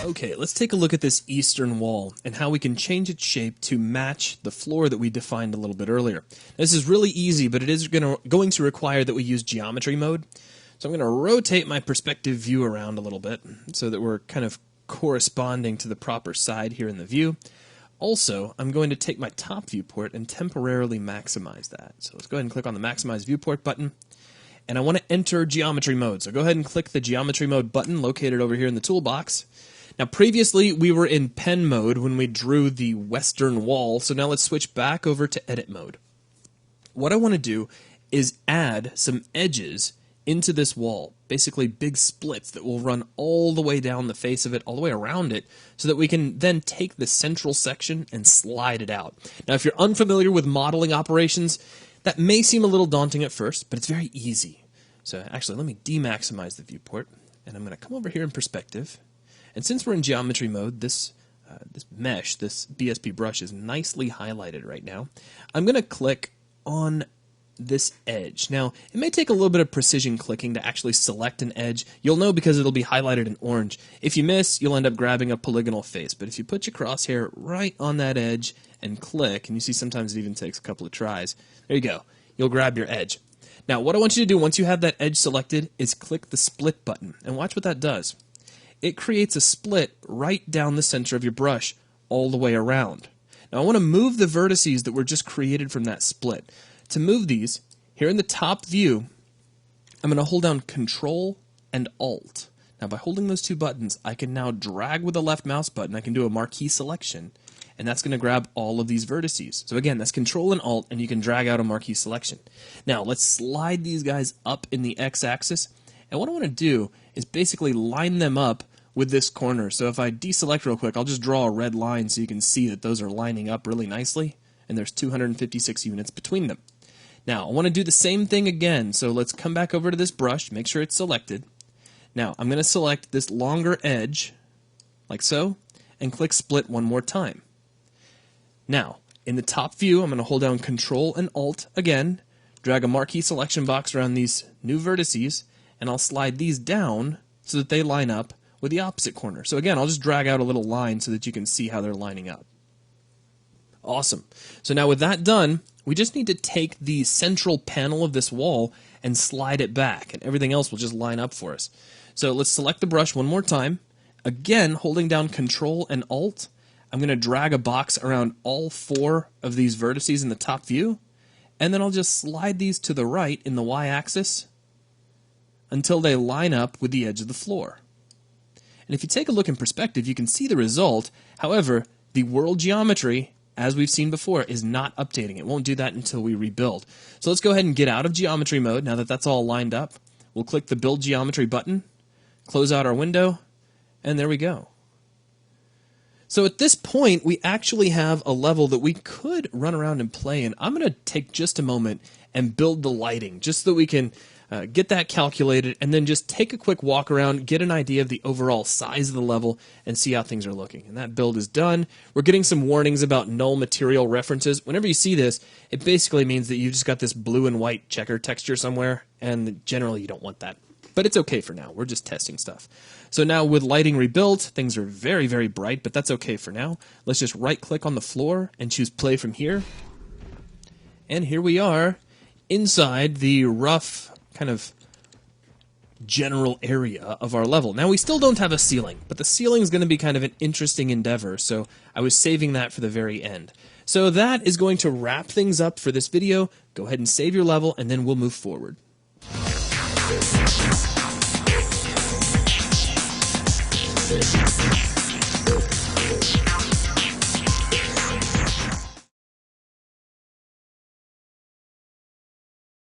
Okay, let's take a look at this eastern wall and how we can change its shape to match the floor that we defined a little bit earlier. This is really easy, but it is going to require that we use geometry mode. So I'm going to rotate my perspective view around a little bit so that we're kind of corresponding to the proper side here in the view. Also, I'm going to take my top viewport and temporarily maximize that. So let's go ahead and click on the Maximize Viewport button. And I want to enter geometry mode. So go ahead and click the geometry mode button located over here in the toolbox. Now previously we were in pen mode when we drew the western wall, so now let's switch back over to edit mode. What I want to do is add some edges into this wall, basically big splits that will run all the way down the face of it, all the way around it, so that we can then take the central section and slide it out. Now if you're unfamiliar with modeling operations, that may seem a little daunting at first, but it's very easy. So actually let me demaximize the viewport, and I'm going to come over here in perspective. And since we're in geometry mode, this mesh, this BSP brush is nicely highlighted right now. I'm going to click on this edge. Now, it may take a little bit of precision clicking to actually select an edge. You'll know because it'll be highlighted in orange. If you miss, you'll end up grabbing a polygonal face. But if you put your crosshair right on that edge and click, and you see sometimes it even takes a couple of tries, there you go. You'll grab your edge. Now, what I want you to do once you have that edge selected is click the split button, and watch what that does. It creates a split right down the center of your brush all the way around. Now I want to move the vertices that were just created from that split. To move these, here in the top view, I'm going to hold down Control and Alt. Now by holding those two buttons, I can now drag with the left mouse button. I can do a marquee selection, and that's going to grab all of these vertices. So again, that's Control and Alt, and you can drag out a marquee selection. Now let's slide these guys up in the X-axis, and what I want to do is basically line them up with this corner. So if I deselect real quick, I'll just draw a red line so you can see that those are lining up really nicely, and there's 256 units between them. Now I want to do the same thing again, so let's come back over to this brush, make sure it's selected. Now I'm going to select this longer edge, like so, and click split one more time. Now, in the top view, I'm going to hold down Control and Alt again, drag a marquee selection box around these new vertices, and I'll slide these down so that they line up with the opposite corner. So again, I'll just drag out a little line so that you can see how they're lining up. Awesome. So now with that done, we just need to take the central panel of this wall and slide it back, and everything else will just line up for us. So let's select the brush one more time. Again, holding down Control and Alt, I'm going to drag a box around all four of these vertices in the top view, and then I'll just slide these to the right in the Y-axis until they line up with the edge of the floor. And if you take a look in perspective, you can see the result. However, the world geometry, as we've seen before, is not updating. It won't do that until we rebuild. So let's go ahead and get out of geometry mode now that that's all lined up. We'll click the Build Geometry button, close out our window, and there we go. So at this point, we actually have a level that we could run around and play in. I'm going to take just a moment and build the lighting just so that we can get that calculated, and then just take a quick walk around, get an idea of the overall size of the level, and see how things are looking. And that build is done. We're getting some warnings about null material references. Whenever you see this, it basically means that you've just got this blue and white checker texture somewhere, and generally you don't want that. But it's okay for now. We're just testing stuff. So now with lighting rebuilt, things are very, very bright, but that's okay for now. Let's just right-click on the floor and choose Play from here. And here we are inside the rough kind of general area of our level. Now we still don't have a ceiling, but the ceiling is going to be kind of an interesting endeavor, so I was saving that for the very end. So that is going to wrap things up for this video. Go ahead and save your level, and then we'll move forward. We'll be right back.